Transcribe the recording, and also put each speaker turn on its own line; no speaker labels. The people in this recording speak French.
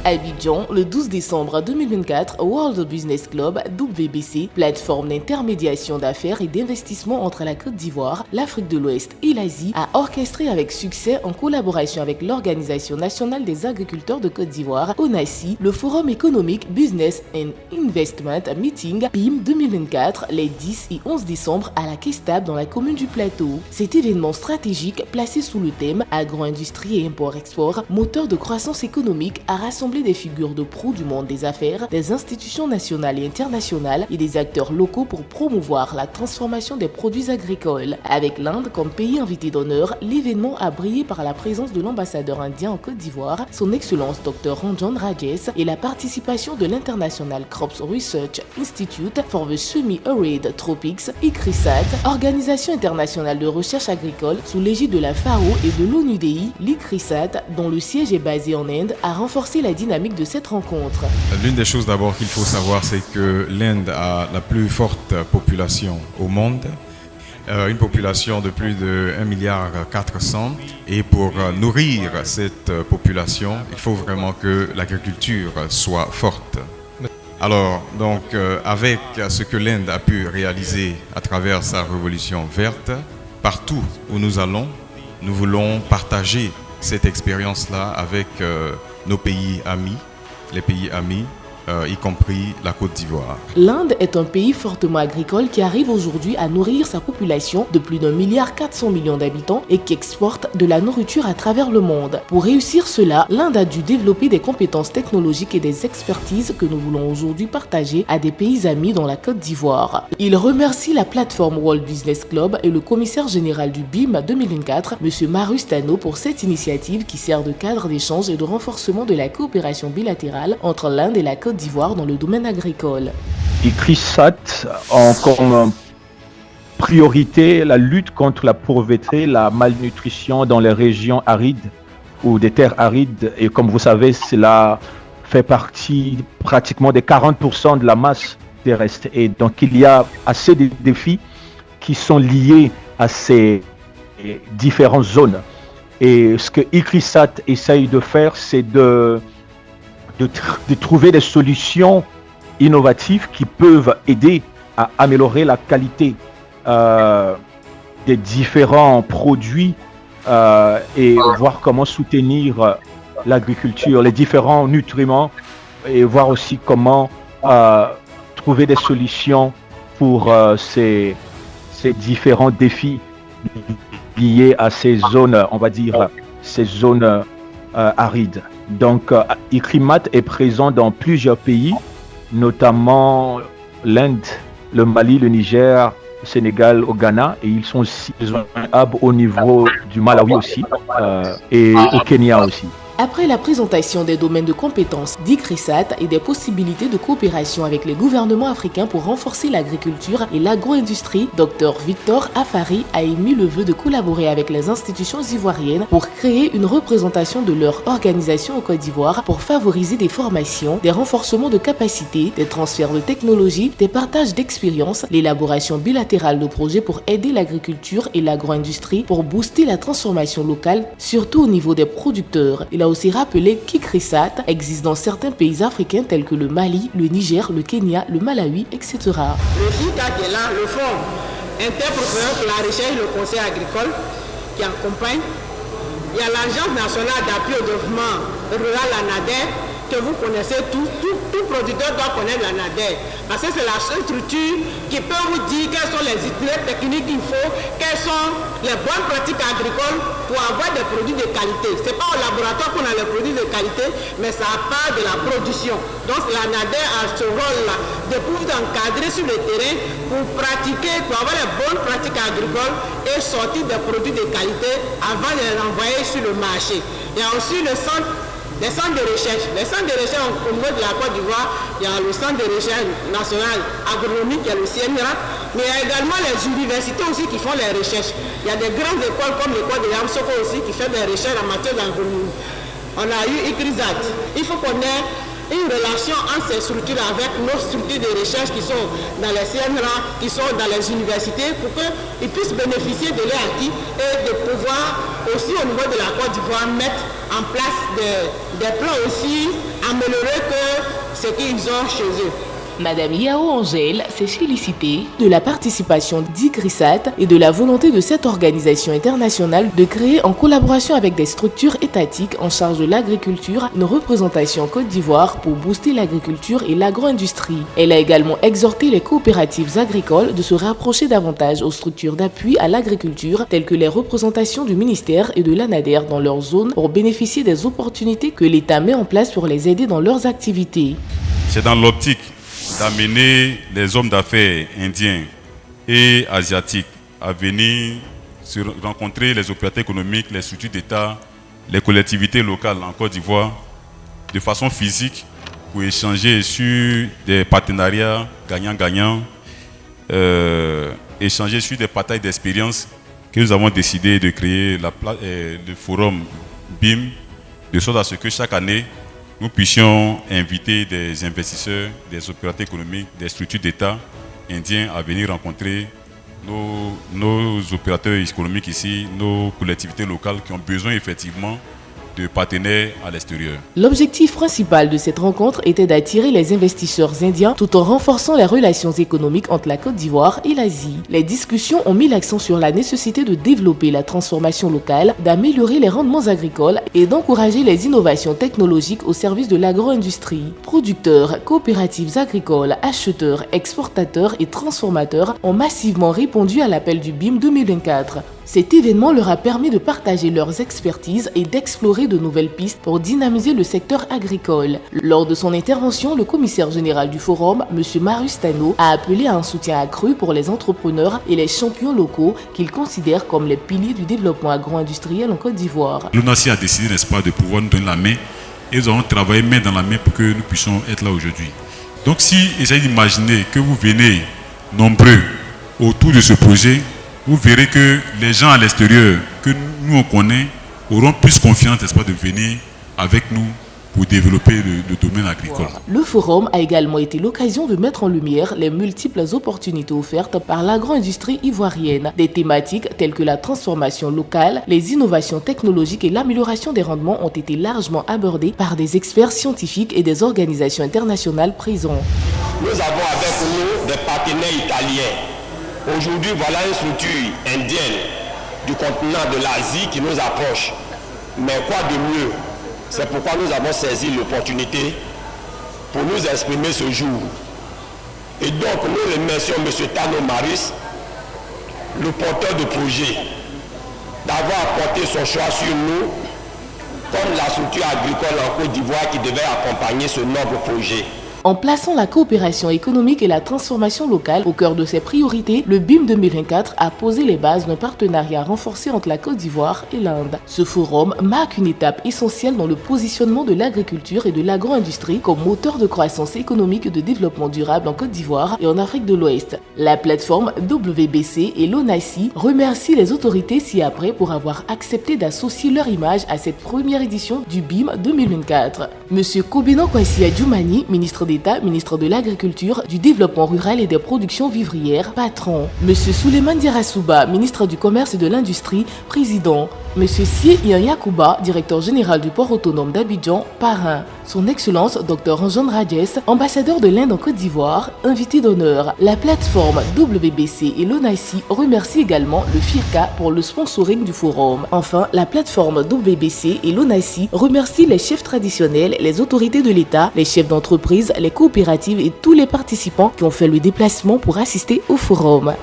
Abidjan, le 12 décembre 2024, World Business Club, WBC, plateforme d'intermédiation d'affaires et d'investissement entre la Côte d'Ivoire, l'Afrique de l'Ouest et l'Asie, a orchestré avec succès en collaboration avec l'Organisation nationale des agriculteurs de Côte d'Ivoire, ONACI, le Forum économique Business and Investment Meeting BIM 2024, les 10 et 11 décembre à la Kestab dans la commune du Plateau. Cet événement stratégique, placé sous le thème agro-industrie et import-export, moteur de croissance économique, a rassemblé des figures de proue du monde des affaires, des institutions nationales et internationales et des acteurs locaux pour promouvoir la transformation des produits agricoles. Avec l'Inde comme pays invité d'honneur, l'événement a brillé par la présence de l'ambassadeur indien en Côte d'Ivoire, son excellence Dr Ranjan Rajes, et la participation de l'International Crops Research Institute for the Semi-Arid Tropics, ICRISAT, organisation internationale de recherche agricole sous l'égide de la FAO et de l'ONUDI. L'ICRISAT, dont le siège est basé en Inde, a renforcé la dynamique de cette rencontre.
L'une des choses d'abord qu'il faut savoir, c'est que l'Inde a la plus forte population au monde. Une population de plus de 1,4 milliard. Et pour nourrir cette population, il faut vraiment que l'agriculture soit forte. Alors, donc, avec ce que l'Inde a pu réaliser à travers sa révolution verte, partout où nous allons, nous voulons partager cette expérience-là avec nos pays amis, les pays amis, y compris la Côte d'Ivoire.
L'Inde est un pays fortement agricole qui arrive aujourd'hui à nourrir sa population de plus d'1,4 milliard d'habitants et qui exporte de la nourriture à travers le monde. Pour réussir cela, l'Inde a dû développer des compétences technologiques et des expertises que nous voulons aujourd'hui partager à des pays amis dans la Côte d'Ivoire. Il remercie la plateforme World Business Club et le commissaire général du BIM 2024, M. Marus Tano, pour cette initiative qui sert de cadre d'échange et de renforcement de la coopération bilatérale entre l'Inde et la Côte d'Ivoire dans le domaine agricole.
ICRISAT a comme priorité la lutte contre la pauvreté, la malnutrition dans les régions arides ou des terres arides. Et comme vous savez, cela fait partie pratiquement des 40% de la masse terrestre. Et donc il y a assez de défis qui sont liés à ces différentes zones. Et ce que ICRISAT essaye de faire, c'est de trouver des solutions innovatives qui peuvent aider à améliorer la qualité des différents produits et voir comment soutenir l'agriculture, les différents nutriments et voir aussi comment trouver des solutions pour ces différents défis liés à ces zones, on va dire, ces zones arides. Donc, ICRIMAT est présent dans plusieurs pays, notamment l'Inde, le Mali, le Niger, le Sénégal, au Ghana, et ils ont un hub au niveau du Malawi aussi, et au Kenya aussi.
Après la présentation des domaines de compétences d'ICRISAT et des possibilités de coopération avec les gouvernements africains pour renforcer l'agriculture et l'agro-industrie, Dr Victor Afari a émis le vœu de collaborer avec les institutions ivoiriennes pour créer une représentation de leur organisation en Côte d'Ivoire pour favoriser des formations, des renforcements de capacités, des transferts de technologies, des partages d'expériences, l'élaboration bilatérale de projets pour aider l'agriculture et l'agro-industrie pour booster la transformation locale, surtout au niveau des producteurs. Il a aussi rappelé qu'ICRISAT existe dans certains pays africains tels que le Mali, le Niger, le Kenya, le Malawi, etc.
Le FICA qui est là, le Fonds interprofessionnel pour la recherche et le conseil agricole qui accompagne. Il y a l'Agence nationale d'appui au développement rural, la NADER, que vous connaissez, tout producteur doit connaître la NADER. Parce que c'est la seule structure qui peut vous dire quelles sont les itinéraires techniques qu'il faut, quelles sont les bonnes pratiques agricoles pour avoir des produits de qualité. Ce n'est pas au laboratoire qu'on a les produits de qualité, mais ça part de la production. Donc la NADER a ce rôle-là de pouvoir encadrer sur le terrain pour pratiquer, pour avoir les bonnes pratiques agricoles et sortir des produits de qualité avant de les envoyer sur le marché. Il y a aussi le centre des centres de recherche. Les centres de recherche au niveau de la Côte d'Ivoire, il y a le centre de recherche national agronomique, il y a le CNRA, mais il y a également les universités aussi qui font les recherches. Il y a des grandes écoles comme l'école de Yamsoko aussi qui fait des recherches en matière d'agronomie. On a eu ICRISAT. Il faut qu'on ait une relation entre ces structures avec nos structures de recherche qui sont dans les CNRA, qui sont dans les universités, pour qu'ils puissent bénéficier de leurs acquis et de pouvoir aussi au niveau de la Côte d'Ivoire mettre en place des plans aussi améliorés que ce qu'ils ont chez eux.
Madame Yao Angèle s'est félicitée de la participation d'ICRISAT et de la volonté de cette organisation internationale de créer en collaboration avec des structures étatiques en charge de l'agriculture une représentation Côte d'Ivoire pour booster l'agriculture et l'agro-industrie. Elle a également exhorté les coopératives agricoles de se rapprocher davantage aux structures d'appui à l'agriculture telles que les représentations du ministère et de l'ANADER dans leur zone pour bénéficier des opportunités que l'État met en place pour les aider dans leurs activités.
C'est dans l'optique d'amener les hommes d'affaires indiens et asiatiques à venir rencontrer les opérateurs économiques, les structures d'État, les collectivités locales en Côte d'Ivoire de façon physique pour échanger sur des partenariats gagnant-gagnant, échanger sur des partages d'expériences que nous avons décidé de créer le forum BIM de sorte à ce que chaque année nous puissions inviter des investisseurs, des opérateurs économiques, des structures d'État indiens à venir rencontrer nos opérateurs économiques ici, nos collectivités locales qui ont besoin effectivement de partenaires à l'extérieur.
L'objectif principal de cette rencontre était d'attirer les investisseurs indiens tout en renforçant les relations économiques entre la Côte d'Ivoire et l'Asie. Les discussions ont mis l'accent sur la nécessité de développer la transformation locale, d'améliorer les rendements agricoles et d'encourager les innovations technologiques au service de l'agro-industrie. Producteurs, coopératives agricoles, acheteurs, exportateurs et transformateurs ont massivement répondu à l'appel du BIM 2024. Cet événement leur a permis de partager leurs expertises et d'explorer de nouvelles pistes pour dynamiser le secteur agricole. Lors de son intervention, le commissaire général du forum, M. Marius Tano, a appelé à un soutien accru pour les entrepreneurs et les champions locaux qu'il considère comme les piliers du développement agro-industriel en Côte d'Ivoire.
L'ONACI a décidé, n'est-ce pas, de pouvoir nous donner la main et nous allons travailler main dans la main pour que nous puissions être là aujourd'hui. Donc si essayez d'imaginer que vous venez nombreux autour de ce projet, vous verrez que les gens à l'extérieur que nous on connaît auront plus confiance, n'est-ce pas, de venir avec nous pour développer le domaine agricole.
Le forum a également été l'occasion de mettre en lumière les multiples opportunités offertes par l'agro-industrie ivoirienne. Des thématiques telles que la transformation locale, les innovations technologiques et l'amélioration des rendements ont été largement abordées par des experts scientifiques et des organisations internationales présents.
Nous avons avec nous des partenaires italiens. Aujourd'hui, voilà une structure indienne du continent de l'Asie qui nous approche. Mais quoi de mieux? C'est pourquoi nous avons saisi l'opportunité pour nous exprimer ce jour. Et donc nous remercions M. Tano Marius, le porteur de projet, d'avoir apporté son choix sur nous comme la structure agricole en Côte d'Ivoire qui devait accompagner ce noble projet.
En plaçant la coopération économique et la transformation locale au cœur de ses priorités, le BIM 2024 a posé les bases d'un partenariat renforcé entre la Côte d'Ivoire et l'Inde. Ce forum marque une étape essentielle dans le positionnement de l'agriculture et de l'agro-industrie comme moteur de croissance économique et de développement durable en Côte d'Ivoire et en Afrique de l'Ouest. La plateforme WBC et l'ONACI remercient les autorités ci-après pour avoir accepté d'associer leur image à cette première édition du BIM 2024. Monsieur Kobeno Kwasi Adjoumani, ministre d'État, ministre de l'Agriculture, du Développement rural et des productions vivrières, patron. Monsieur Souleymane Diarasouba, ministre du Commerce et de l'Industrie, président. Monsieur Sie Yanyakouba, directeur général du port autonome d'Abidjan, parrain. Son Excellence Dr Anjan Rajes, ambassadeur de l'Inde en Côte d'Ivoire, invité d'honneur. La plateforme WBC et l'ONACI remercient également le FIRCA pour le sponsoring du forum. Enfin, la plateforme WBC et l'ONACI remercient les chefs traditionnels, les autorités de l'État, les chefs d'entreprise, les coopératives et tous les participants qui ont fait le déplacement pour assister au forum.